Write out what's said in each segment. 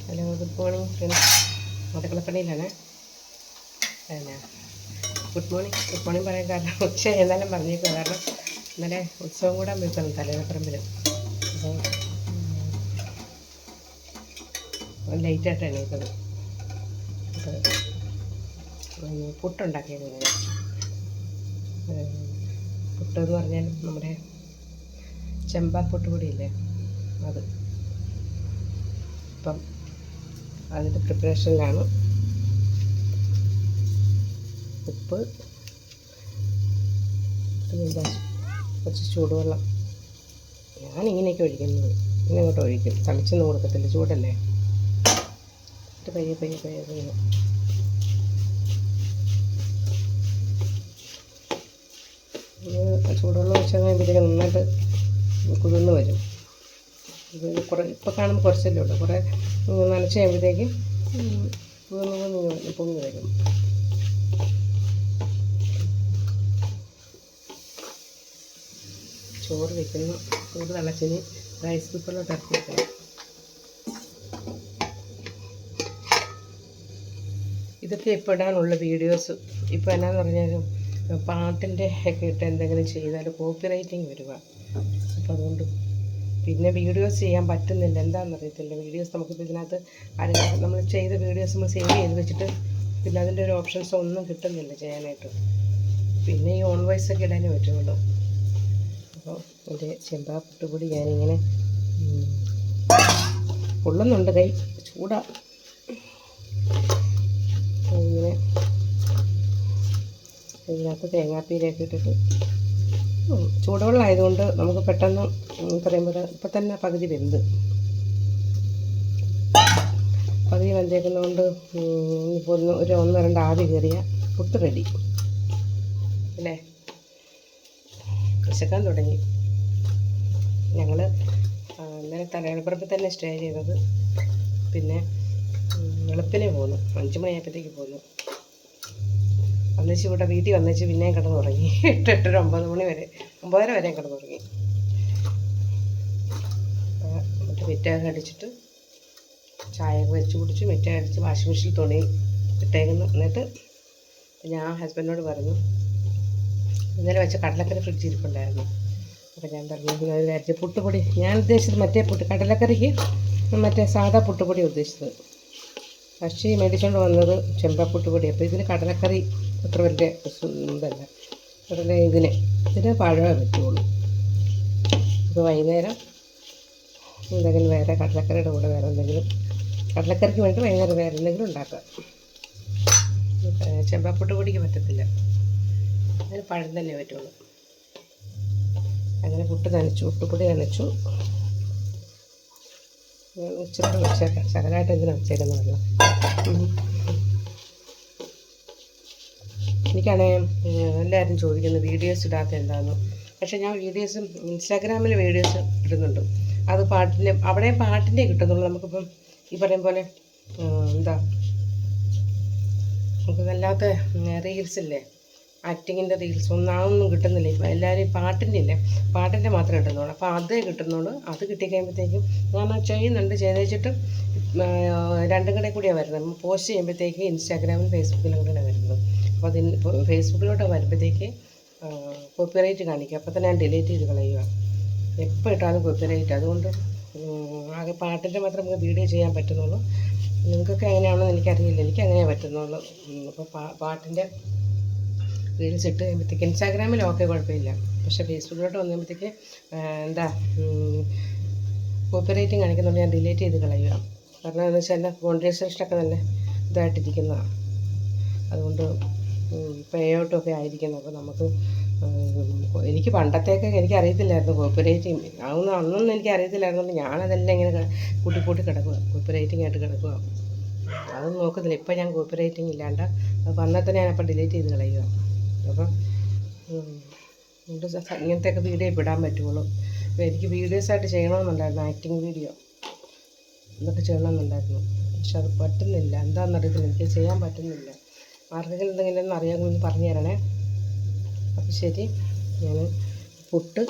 Hello, good morning friends. മതക്കളപ്പള്ളിയിലാണ്. പിന്നെ good morning പറയാൻ കാരണം ഉച്ച എന്നാലും പറഞ്ഞേക്കുക. കാരണം ഇന്നലെ ഉത്സവം കൂടാൻ പോയിക്കണം തലേനപ്പറമ്പിൽ. അപ്പോൾ ലേറ്റായിട്ടാണ് എണീറ്റത്. പുട്ടുണ്ടാക്കിയത് ഇങ്ങനെ. പുട്ടെന്ന് പറഞ്ഞാൽ നമ്മുടെ ചെമ്പാപ്പൊട്ട് പൊടിയില്ലേ, അത്. അപ്പം അതിൻ്റെ പ്രിപ്പറേഷനിലാണ്. ഉപ്പ്, പിന്നെന്താ കുറച്ച് ചൂടുവെള്ളം. ഞാനിങ്ങനെയൊക്കെ ഒഴിക്കുന്നത്. ഇങ്ങനെ അങ്ങോട്ട് ഒഴിക്കും, തളിച്ചൊന്നും കൊടുക്കത്തില്ല, ചൂടല്ലേ. എന്നിട്ട് പയ്യെ ഇങ്ങനെ ചൂടുവെള്ളം ഒഴിച്ച് കഴിയുമ്പോഴത്തേക്ക് നന്നായിട്ട് കുതിർന്ന് വരും. ഇത് ഇപ്പോൾ കാണുമ്പോൾ കുറച്ചല്ലേ ഉള്ളൂ. കുറേ നനച്ച് കഴിയുമ്പോഴത്തേക്കും പൊങ്ങി വരും. ചോറ് വയ്ക്കുന്നു. ചോറ് തിളച്ചിന് റൈസ് കുക്കറിലോട്ട് ഇറക്കി വയ്ക്കണം. ഇതൊക്കെ ഇപ്പോൾ ഇടാനുള്ള വീഡിയോസ്. ഇപ്പോൾ എന്നാന്ന് പറഞ്ഞാലും പാട്ടിൻ്റെ ഒക്കെ ഇട്ട് എന്തെങ്കിലും ചെയ്താൽ കോപ്പി റൈറ്റിങ് വരിക. അപ്പോൾ അതുകൊണ്ട് പിന്നെ വീഡിയോസ് ചെയ്യാൻ പറ്റുന്നില്ല. എന്താണെന്നറിയത്തില്ല. വീഡിയോസ് നമുക്കിപ്പോൾ ഇതിനകത്ത് നമ്മൾ ചെയ്ത വീഡിയോസ് നമ്മൾ സേവ് ചെയ്ത് വെച്ചിട്ട് പിന്നെ അതിൻ്റെ ഒരു ഓപ്ഷൻസ് ഒന്നും കിട്ടുന്നില്ല ചെയ്യാനായിട്ട്. പിന്നെ ഈ ഓൺ വോയിസ് ഒക്കെ ഇടാനേ പറ്റുള്ളൂ. അപ്പോൾ എൻ്റെ ചെമ്പാപ്പൊട്ടുപൊടി ഞാനിങ്ങനെ പൊള്ളുന്നുണ്ട്, കൈ ചൂടാ. ഇങ്ങനെ ഇതിനകത്ത് തേങ്ങാപ്പീരയൊക്കെ ഇട്ടിട്ട് ചൂടുവെള്ളം ആയതുകൊണ്ട് നമുക്ക് പെട്ടെന്ന് പറയുമ്പോൾ ഇപ്പം തന്നെ പകുതി വെന്തേക്കുന്നതുകൊണ്ട് ഇപ്പോൾ ഒന്നോ രണ്ടോ ആവി കയറിയ പുട്ട് റെഡി അല്ലേ. വിശക്കാൻ തുടങ്ങി. ഞങ്ങൾ ഇന്നലെ തലയണപ്പുറത്ത് തന്നെ സ്റ്റേ ചെയ്തത്. പിന്നെ വെളുപ്പിനെ പോന്നു, 5 മണിയായപ്പോഴത്തേക്ക് പോന്നു. വന്നിച്ച് ഇവിടെ വീട്ടിൽ വന്നിച്ച് പിന്നെയും കിടന്നുറങ്ങി. 8, 9 മണി വരെ, 9:30 വരെ കിടന്നുറങ്ങി. എന്നിട്ട് മിറ്റൊക്കെ അടിച്ചിട്ട് ചായയൊക്കെ വെച്ച് കുടിച്ച് മിറ്റൊക്കെ അടിച്ച് വാഷിംഗ് മെഷീൻ തുണി ഇട്ടേക്കുന്നു. എന്നിട്ട് ഞാൻ ഹസ്ബൻഡിനോട് പറഞ്ഞു, ഇന്നലെ വെച്ച കടലക്കറി ഫ്രിഡ്ജിൽ ഇരിപ്പുണ്ടായിരുന്നു. അപ്പോൾ ഞാൻ പറഞ്ഞു വിചാരിച്ചു പുട്ടുപൊടി. ഞാൻ ഉദ്ദേശിച്ചത് മറ്റേ കടലക്കറിക്ക് മറ്റേ സാധാ പുട്ടുപൊടി ഉദ്ദേശിച്ചത്. പക്ഷേ മേടിച്ചുകൊണ്ട് വന്നത് ചെമ്പപ്പുട്ടുപൊടി. അപ്പോൾ ഇതിന് കടലക്കറി അത്ര വലിയ ഇതല്ല. ഇതിന് പഴമേ പറ്റുള്ളൂ. ഇപ്പോൾ വൈകുന്നേരം എന്തെങ്കിലും വേറെ കടലക്കറിയുടെ കൂടെ വേറെ എന്തെങ്കിലും, കടലക്കറിക്ക് വേണ്ടി വൈകുന്നേരം വേറെ എന്തെങ്കിലും ഉണ്ടാക്കാം. ചെമ്പപ്പുട്ടുപൊടിക്ക് പറ്റത്തില്ല, അതിന് പഴം തന്നെ പറ്റുള്ളൂ. അങ്ങനെ പുട്ടുപൊടി നനച്ചു. ഉച്ചക്ക് വെച്ചേക്കാം, ശകലമായിട്ട് എന്തിനാണ് വെച്ചേക്കുന്നത് വെള്ളം. എനിക്കാണെങ്കിൽ എല്ലാവരും ചോദിക്കുന്നു വീഡിയോസ് ഇടാത്ത എന്താണെന്ന്. പക്ഷേ ഞാൻ ഇൻസ്റ്റാഗ്രാമിൽ വീഡിയോസ് ഇടുന്നുണ്ട്. അത് അവിടെ പാട്ടിൻ്റെ കിട്ടുന്നുള്ളൂ. നമുക്കിപ്പം ഈ പറയും പോലെ നമുക്ക് വല്ലാത്ത റീൽസില്ലേ, ആക്ടിങ്ങിൻ്റെ റീൽസ് അതൊന്നും കിട്ടുന്നില്ല. ഇപ്പം എല്ലാവരും പാട്ടിൻ്റെ മാത്രമേ കിട്ടുന്നുള്ളൂ. അപ്പോൾ അതേ കിട്ടുന്നുള്ളൂ. അത് കിട്ടിക്കഴിയുമ്പോഴത്തേക്കും ഞാൻ ചെയ്ത് വെച്ചിട്ട് രണ്ടും കൂടെ കൂടിയാണ് വരുന്നത്. പോസ്റ്റ് ചെയ്യുമ്പോഴത്തേക്ക് ഇൻസ്റ്റാഗ്രാമിലും ഫേസ്ബുക്കിലും കൂടെയാണ് വരുന്നത്. അപ്പോൾ ഫേസ്ബുക്കിലോട്ട് വരുമ്പോഴത്തേക്ക് കോപ്പിറൈറ്റ് കാണിക്കുക. അപ്പോൾ തന്നെ ഞാൻ ഡിലീറ്റ് ചെയ്ത് കളയുക. എപ്പോൾ ഇട്ടാലും കോപ്പിറൈറ്റ്. അതുകൊണ്ട് ആകെ പാട്ടിൻ്റെ മാത്രം നമുക്ക് വീഡിയോ ചെയ്യാൻ പറ്റുന്നുള്ളൂ. നിങ്ങൾക്കൊക്കെ എങ്ങനെയാണെന്ന് എനിക്കറിയില്ല, എനിക്ക് അങ്ങനെയേ പറ്റുന്നുള്ളൂ. അപ്പോൾ പാട്ടിൻ്റെ റീൽസ് ഇട്ട് കഴിയുമ്പോഴത്തേക്ക് ഇൻസ്റ്റാഗ്രാമിൽ ഓക്കെ കുഴപ്പമില്ല. പക്ഷേ ഫേസ്ബുക്കിലോട്ട് വന്നുമ്പോഴത്തേക്ക് കോപ്പിറൈറ്റിങ് കാണിക്കുന്നുണ്ട്. ഞാൻ ഡിലീറ്റ് ചെയ്ത് കളയുക. കാരണം എന്താണെന്ന് വെച്ചാൽ എൻ്റെ കോൺവെർസേഷനൊക്കെ നല്ല ഇതായിട്ടിരിക്കുന്നതാണ്. അതുകൊണ്ട് പേഔട്ടൊക്കെ ആയിരിക്കുന്നു. അപ്പോൾ നമുക്ക് എനിക്ക് പണ്ടത്തേക്ക് എനിക്കറിയത്തില്ലായിരുന്നു കോപ്പിറൈറ്റിങ് അന്നൊന്നും എനിക്കറിയത്തില്ലായിരുന്നുകൊണ്ട് ഞാനതെല്ലാം ഇങ്ങനെ കൂട്ടി കിടക്കുക, കോപ്പിറൈറ്റിംഗ് ആയിട്ട് കിടക്കുക. അതൊന്നും നോക്കുന്നില്ല. ഇപ്പം ഞാൻ കോപ്പിറൈറ്റിംഗ് ഇല്ലാണ്ട് അത് വന്നാൽ തന്നെ ഞാനപ്പോൾ ഡിലീറ്റ് ചെയ്ത് കളയുക. അപ്പം ഇങ്ങനത്തെയൊക്കെ വീഡിയോ ഇപ്പോൾ ഇടാൻ പറ്റുള്ളൂ. അപ്പോൾ എനിക്ക് വീഡിയോസായിട്ട് ചെയ്യണമെന്നുണ്ടായിരുന്നു, ആക്ടിങ് വീഡിയോ ഇതൊക്കെ ചെയ്യണമെന്നുണ്ടായിരുന്നു. പക്ഷെ അത് പറ്റുന്നില്ല. എന്താണെന്നറിയത്തില്ല, എനിക്ക് ചെയ്യാൻ പറ്റുന്നില്ല. ആർക്കെങ്കിലും എന്തെങ്കിലും അറിയാമെന്ന് പറഞ്ഞു തരണേ. അപ്പോൾ ശരി, ഞാൻ പുട്ട്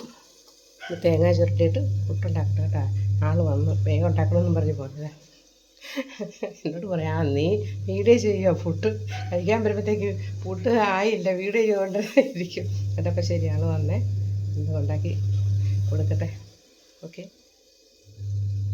തേങ്ങ ചുരുട്ടിയിട്ട് പുട്ടുണ്ടാക്കട്ടെ കേട്ടോ. ആൾ വന്നു, വേഗം ഉണ്ടാക്കണമെന്നും പറഞ്ഞ് പോകരുതേ. എന്നോട് പറയാം നീ വീഡിയോ ചെയ്യുമോ പുട്ട് കഴിക്കാൻ വരുമ്പോഴത്തേക്ക് പുട്ട് ആയില്ല വീഡിയോ ചെയ്തുകൊണ്ട് ഇരിക്കും. അതപ്പോൾ ശരിയാണ് വന്നേ, എന്ത് ഉണ്ടാക്കി കൊടുക്കട്ടെ. ഓക്കെ.